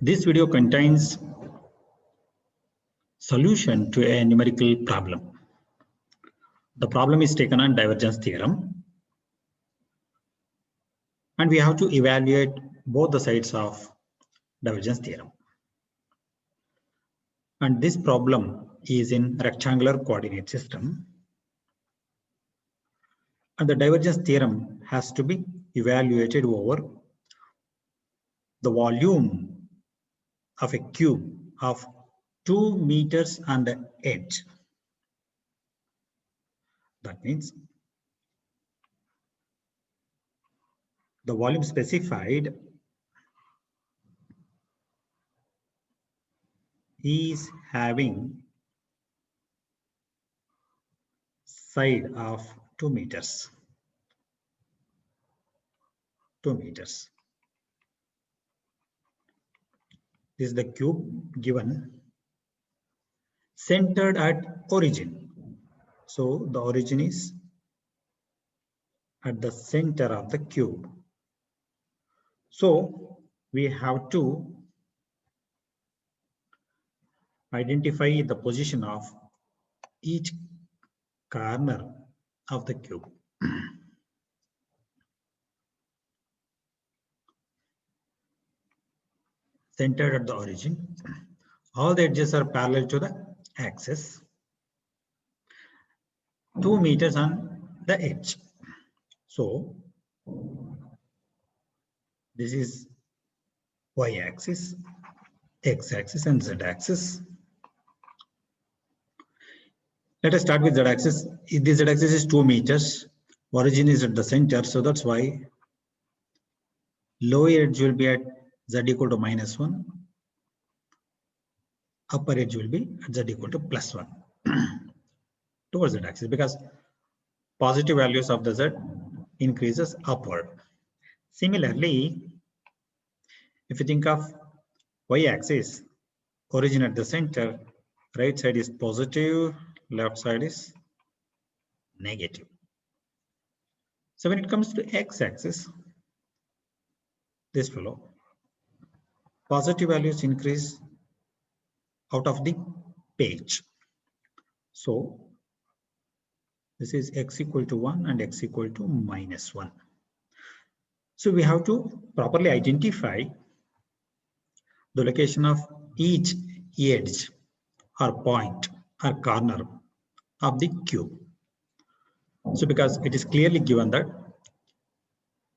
This video contains solution to a numerical problem. The problem is taken on divergence theorem, and we have to evaluate both the sides of divergence theorem. And this problem is in rectangular coordinate system, and the divergence theorem has to be evaluated over the volume of a cube of 2 meters on the edge. That means the volume specified is having side of 2 meters. 2 meters. This is the cube given, centered at origin. So the origin is at the center of the cube. So we have to identify the position of each corner of the cube. Centered at the origin. All the edges are parallel to the axis. 2 meters on the edge. So this is y-axis, x-axis, and z-axis. Let us start with z-axis. This z-axis is 2 meters. Origin is at the center, so that's why lower edge will be at z equal to -1. Upper edge will be at z equal to +1 towards z-axis, because positive values of the z increases upward. Similarly, if you think of y-axis, origin at the center, right side is positive, left side is negative. So when it comes to x-axis, this fellow, positive values increase out of the page. So this is x equal to 1 and x equal to -1. So we have to properly identify the location of each edge or point or corner of the cube. So because it is clearly given that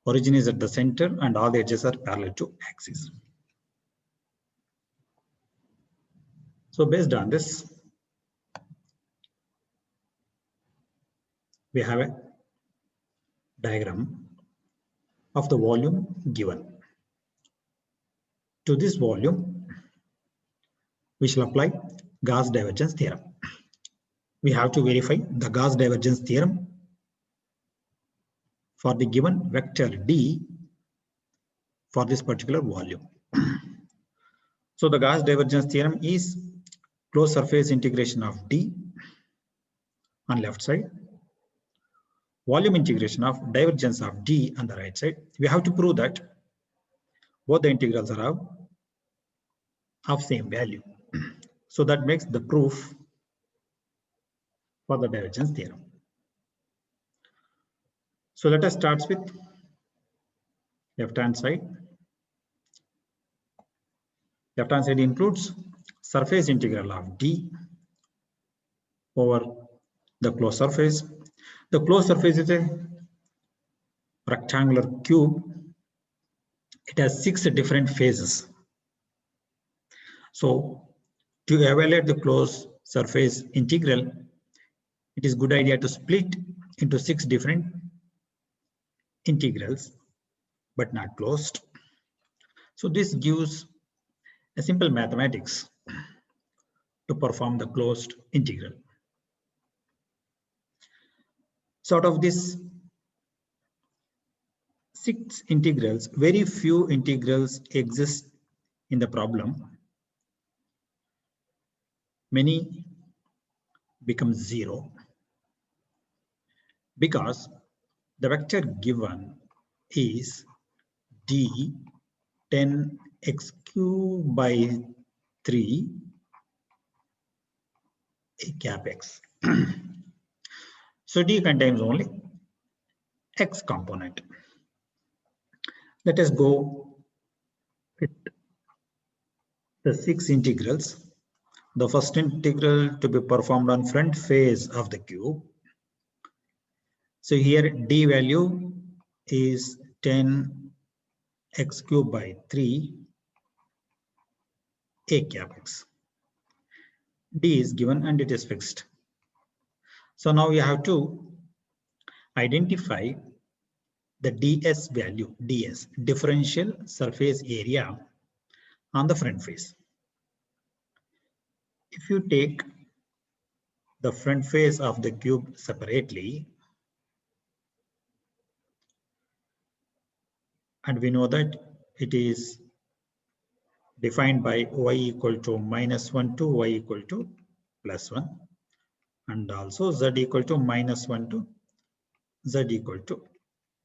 origin is at the center and all the edges are parallel to axis. So based on this, we have a diagram of the volume given. To this volume, we shall apply Gauss divergence theorem. We have to verify the Gauss divergence theorem for the given vector D for this particular volume. So the Gauss divergence theorem is closed surface integration of D on left side, volume integration of divergence of D on the right side. We have to prove that both the integrals are of same value. So that makes the proof for the divergence theorem. So let us start with left-hand side. Left-hand side includes surface integral of D over the closed surface. The closed surface is a rectangular cube. It has 6 different phases. So to evaluate the closed surface integral, it is a good idea to split into 6 different integrals, but not closed. So this gives a simple mathematics to perform the closed integral. So out of these 6 integrals, very few integrals exist in the problem. Many become 0 because the vector given is D 10 x cube by 3 a cap x. So D contains only x component. Let us go with the 6 integrals. The first integral to be performed on front face of the cube. So here D value is 10 x cube by 3 a cap x. D is given and it is fixed. So now you have to identify the ds value, ds, differential surface area on the front face. If you take the front face of the cube separately, and we know that it is defined by y equal to -1 to y equal to +1, and also z equal to -1 to z equal to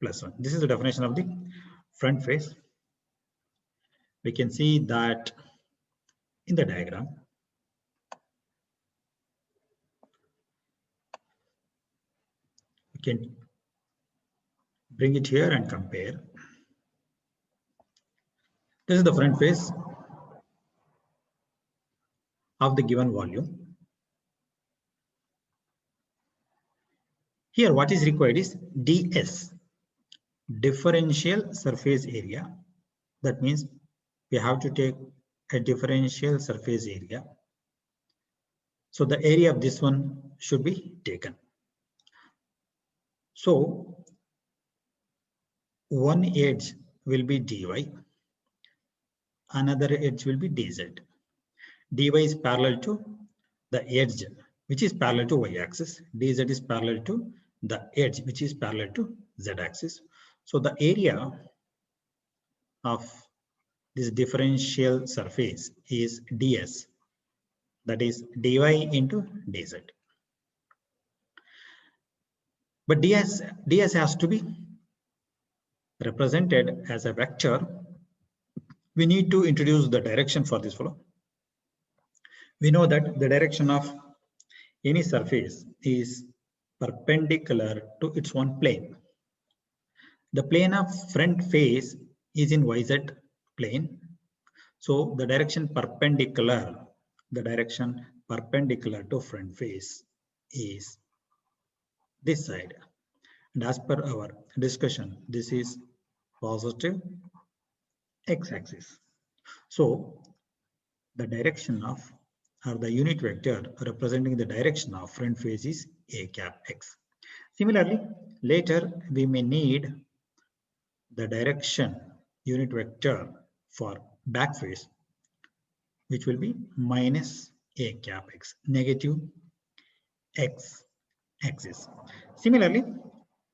+1. This is the definition of the front face. We can see that in the diagram. We can bring it here and compare. This is the front face of the given volume. Here what is required is ds, differential surface area. That means we have to take a differential surface area. So the area of this one should be taken. So one edge will be dy, another edge will be dz. dy is parallel to the edge which is parallel to y-axis. dz is parallel to the edge which is parallel to z-axis. So the area of this differential surface is ds, that is dy into dz. But ds has to be represented as a vector. We need to introduce the direction for this flow. We know that the direction of any surface is perpendicular to its own plane. The plane of front face is in YZ plane. So the direction perpendicular to front face is this side. And as per our discussion, this is positive x-axis. So the direction of, or the unit vector representing the direction of front face is a cap x. Similarly, later we may need the direction unit vector for back face, which will be minus a cap x, negative x axis. Similarly,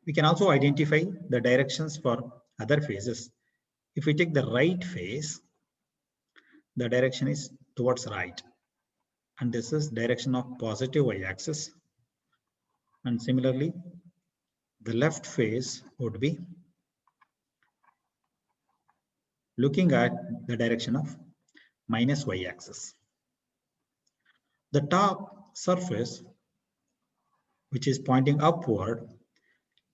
we can also identify the directions for other phases. If we take the right face, the direction is towards right, and this is direction of positive y-axis. And similarly, the left face would be looking at the direction of minus y-axis. The top surface, which is pointing upward,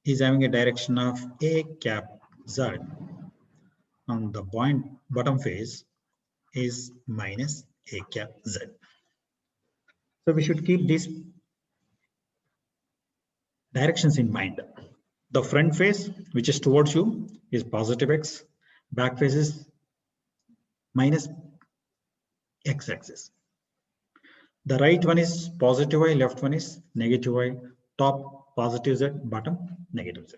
is having a direction of a cap z. On the bottom face is minus a cap z. So we should keep these directions in mind. The front face, which is towards you, is positive x. Back face is minus x-axis. The right one is positive y, left one is negative y, top positive z, bottom negative z.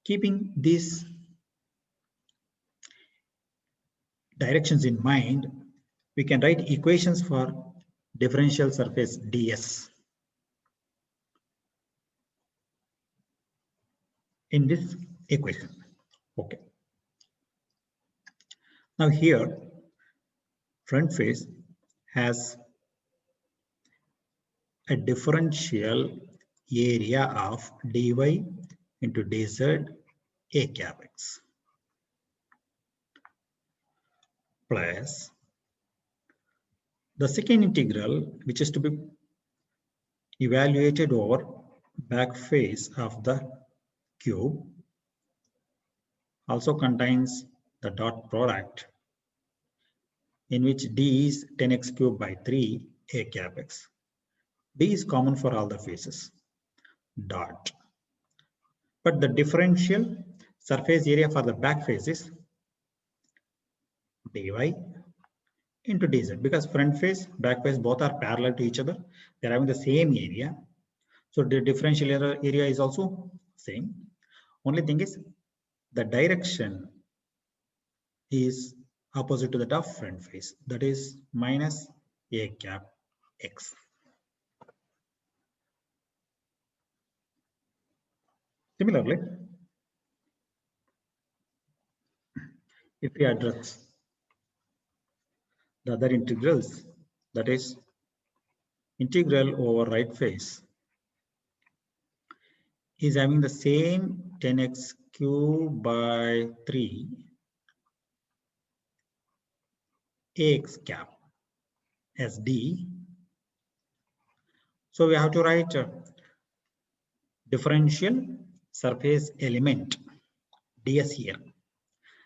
Keeping these directions in mind, we can write equations for differential surface ds. In this equation. Okay. Now here, front face has a differential area of dy into dz a cap x. plus the second integral, which is to be evaluated over back face of the cube, also contains the dot product in which d is 10x cubed by 3 a cap x. D is common for all the faces, dot. But the differential surface area for the back face is dy into dz, because front face, back face both are parallel to each other. They're having the same area. So the differential area is also same. Only thing is the direction is opposite to that of front face, that is minus a cap x. Similarly, if we address the other integrals, that is integral over right face is having the same 10x cubed by 3 ax cap as d. So we have to write differential surface element ds here.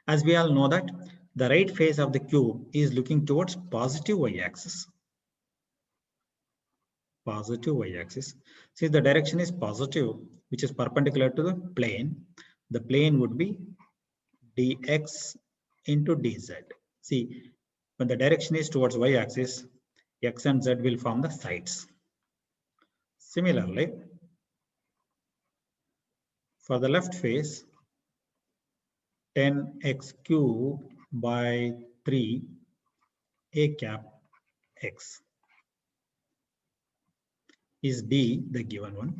As we all know that the right face of the cube is looking towards positive y-axis. Positive y-axis. Since the direction is positive, which is perpendicular to the plane would be dx into dz. See, when the direction is towards y-axis, x and z will form the sides. Similarly, for the left face, 10x cubed by 3 a cap x is d, the given one.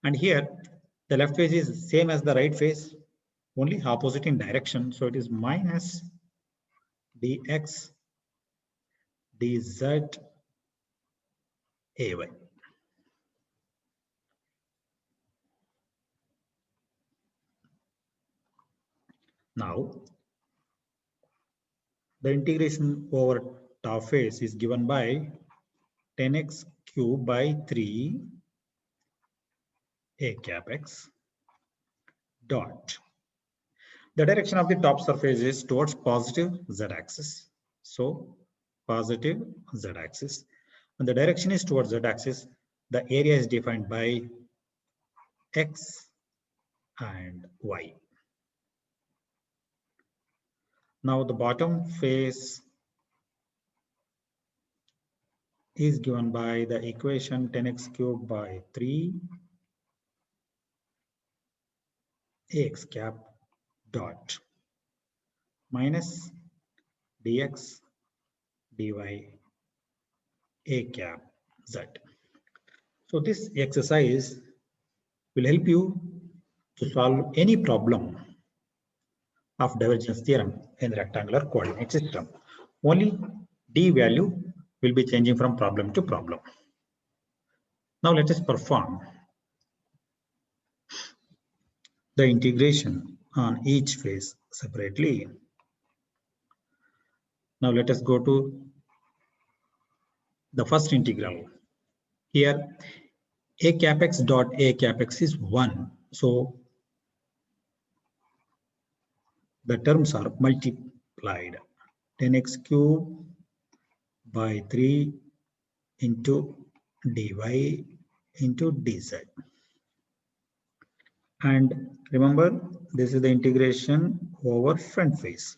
And here, the left face is same as the right face, only opposite in direction. So it is minus dx dz ay. Now, the integration over top face is given by 10x cubed by 3 a cap x dot. The direction of the top surface is towards positive z-axis. So, positive z-axis. And the direction is towards z-axis. The area is defined by x and y. Now the bottom face is given by the equation 10x cubed by 3 ax cap dot minus dx dy a cap z. So this exercise will help you to solve any problem of divergence theorem in the rectangular coordinate system. Only d value will be changing from problem to problem. Now let us perform the integration on each face separately. Now let us go to the first integral. Here a cap x dot a cap x is 1. So the terms are multiplied. 10x cubed by 3 into dy into dz. And remember, this is the integration over front face.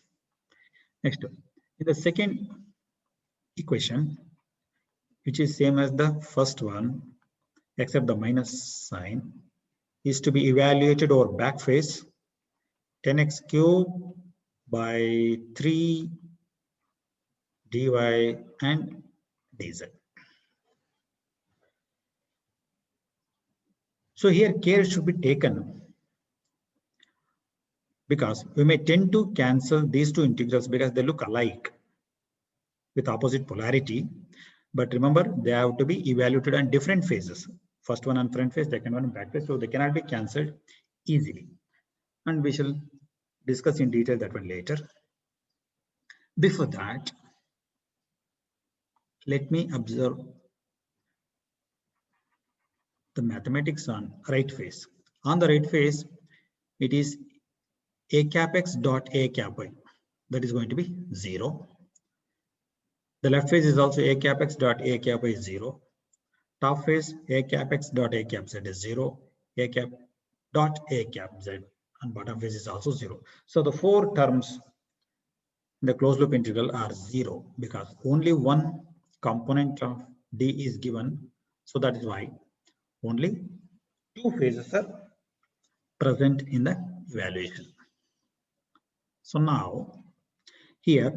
Next, in the second equation, which is same as the first one, except the minus sign, is to be evaluated over back face. 10x cubed by 3 dy and dz. So here care should be taken, because we may tend to cancel these two integrals because they look alike with opposite polarity. But remember, they have to be evaluated on different phases. First one on front face, second one on back face. So they cannot be cancelled easily. And we shall discuss in detail that one later. Before that, let me observe the mathematics on right face. On the right face, it is a cap x dot a cap y. That is going to be 0. The left face is also a cap x dot a cap y is 0. Top face a cap x dot a cap z is 0. A cap dot a cap z, and bottom face is also 0. So the four terms in the closed loop integral are 0 because only one component of d is given. So that is why only two phases are present in the evaluation. So now here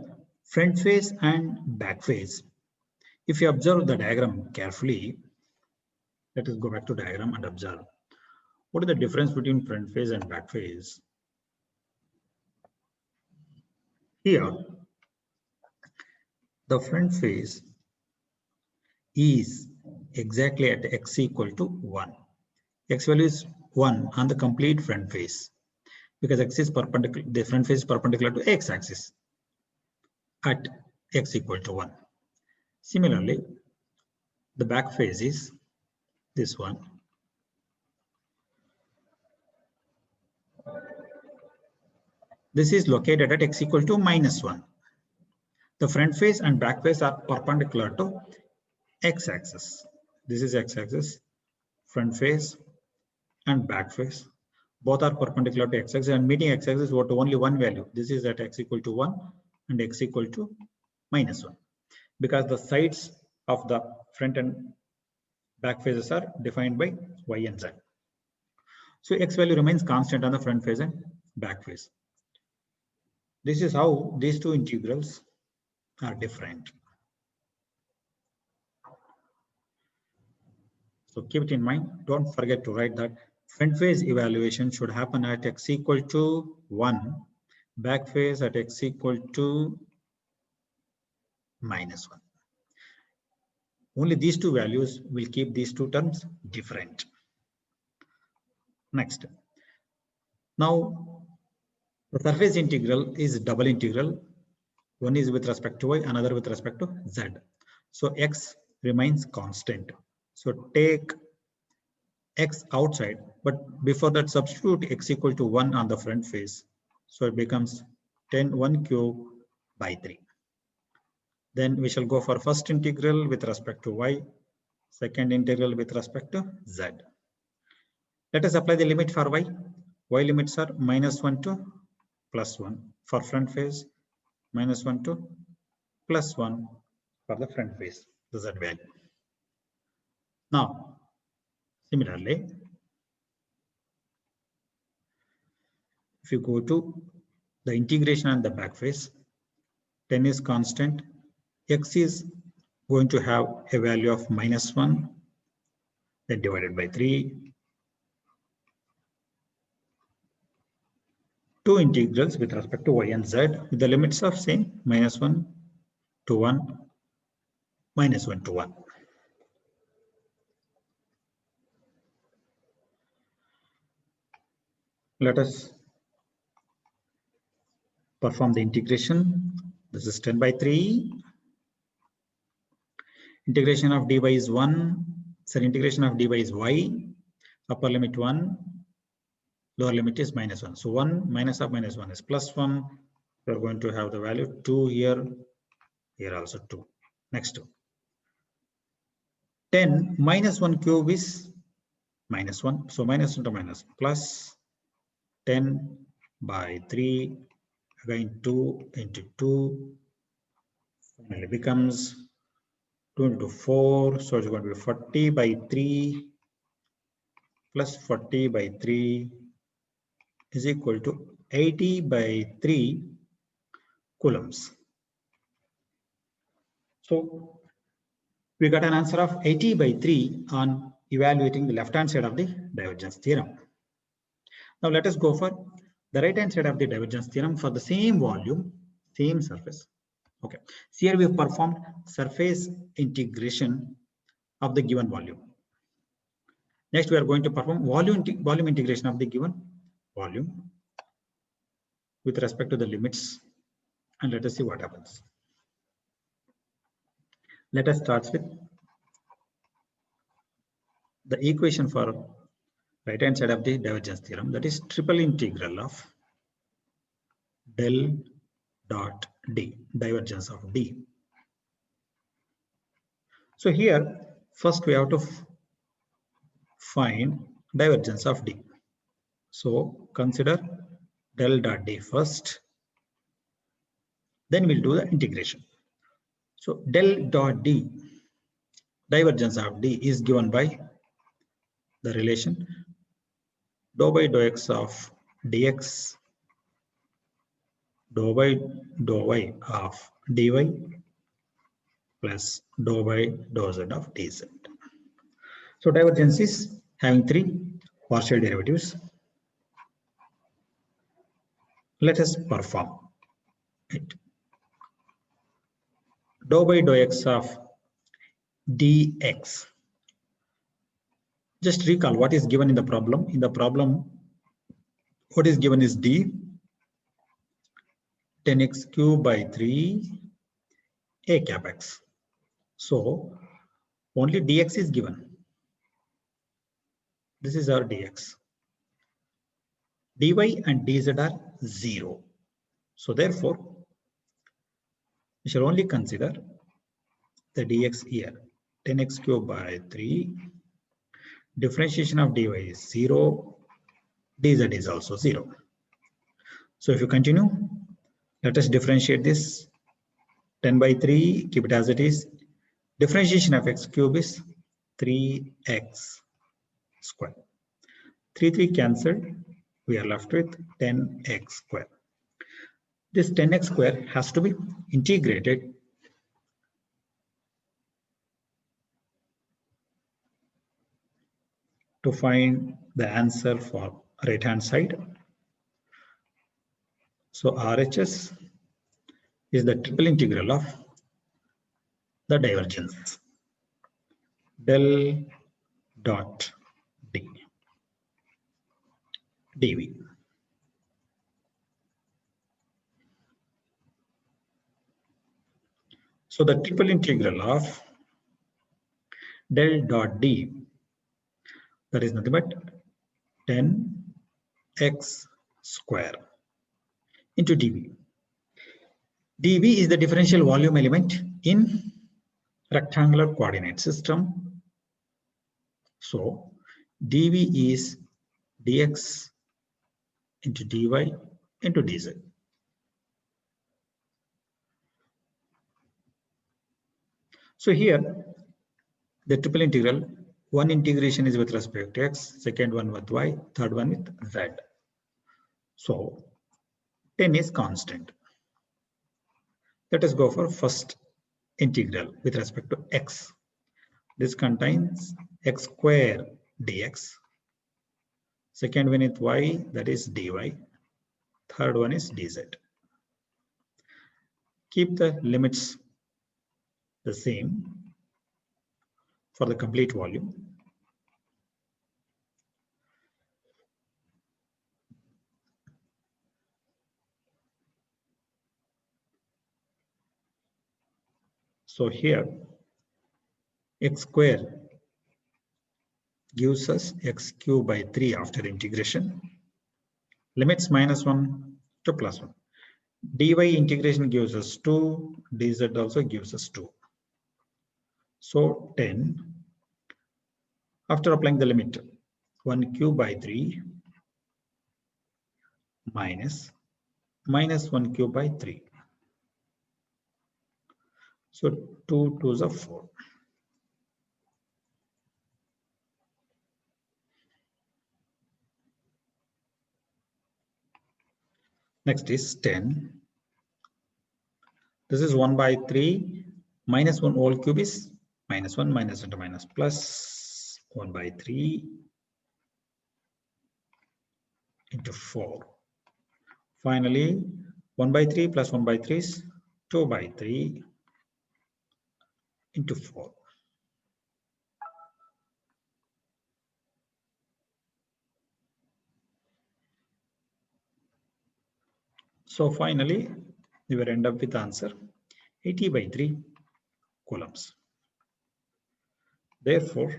front face and back face. If you observe the diagram carefully, let us go back to diagram and observe. What is the difference between front face and back face? Here, the front face is exactly at x equal to 1. X value is 1 on the complete front face because x is perpendicular, the front face is perpendicular to x axis at x equal to 1. Similarly, the back face is this one. This is located at x equal to minus 1. The front face and back face are perpendicular to x-axis. This is x-axis, front face and back face. Both are perpendicular to x-axis and meeting x-axis with only one value. This is at x equal to 1 and x equal to minus 1. Because the sides of the front and back faces are defined by y and z. So x value remains constant on the front face and back face. This is how these two integrals are different. So keep it in mind. Don't forget to write that front face evaluation should happen at x equal to 1, back face at x equal to minus 1. Only these two values will keep these two terms different. Next. Now, the surface integral is double integral. One is with respect to y, another with respect to z. So x remains constant. So take x outside, but before that substitute x equal to 1 on the front face. So it becomes 1 cube by 3. Then we shall go for first integral with respect to y, second integral with respect to z. Let us apply the limit for y. Y limits are -1 to +1 for front face, -1 to +1 for the front face, the z value. Now, similarly, if you go to the integration on the back face, 10 is constant, x is going to have a value of -1, then divided by 3. Two integrals with respect to y and z with the limits of same -1 to 1, -1 to 1. Let us perform the integration. This is 10 by 3. Integration of dy is 1. So integration of dy is y. Upper limit 1. Lower limit is -1. So 1 minus of -1 is +1. We are going to have the value 2 here. Here also 2. Next. 10 minus 1 cube is -1. So -1 to minus plus 10 by 3. Again 2 into 2. Finally becomes 2 into 4. So it's going to be 40 by 3 plus 40 by 3 is equal to 80 by 3 coulombs. So we got an answer of 80 by 3 on evaluating the left hand side of the divergence theorem. Now let us go for the right hand side of the divergence theorem for the same volume, same surface. Okay, so here we have performed surface integration of the given volume. Next, we are going to perform volume integration of the given volume with respect to the limits and let us see what happens. Let us start with the equation for right hand side of the divergence theorem, that is triple integral of del dot d, divergence of d. So here first we have to find divergence of d. So consider del dot d first, then we'll do the integration. So del dot d, divergence of d, is given by the relation dou by dou x of dx dou by dou y of dy plus dou by dou z of dz. So divergence is having three partial derivatives. Let us perform it. Dou by dou x of dx. Just recall what is given in the problem. In the problem, what is given is d 10x cubed by 3 a cap x. So only dx is given. This is our dx. dy and dz are 0. So therefore, we shall only consider the dx here. 10x cubed by 3. Differentiation of dy is 0. Dz is also 0. So if you continue, let us differentiate this. 10 by 3, keep it as it is. Differentiation of x cube is 3x square. 3 cancelled. We are left with 10x square. This 10x square has to be integrated to find the answer for right hand side. So RHS is the triple integral of the divergence del dot d dv. So the triple integral of del dot d, that is nothing but 10x square into dv. dv is the differential volume element in rectangular coordinate system. So dv is dx into dy into dz. So here the triple integral, one integration is with respect to x, second one with y, third one with z. So 10 is constant. Let us go for first integral with respect to x. This contains x square dx. Second one is y, that is dy. Third one is dz. Keep the limits the same for the complete volume. So here x square gives us x cubed by 3 after integration. Limits -1 to +1. dy integration gives us 2, dz also gives us 2. So 10, after applying the limit, 1 cubed by 3 minus 1 cubed by 3. So 2 2s are 4. Next is 10. This is 1 by 3 minus 1 whole cube is -1 minus into minus plus 1 by 3 into 4. Finally, 1 by 3 plus 1 by 3 is 2 by 3 into 4. So finally, you will end up with answer 80/3 coulombs. Therefore,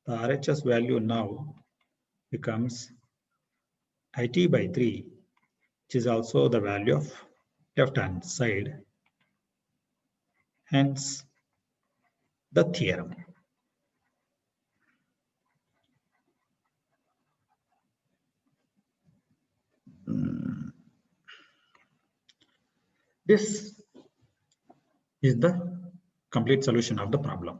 the RHS value now becomes IT/3, which is also the value of left-hand side. Hence, the theorem. This is the complete solution of the problem.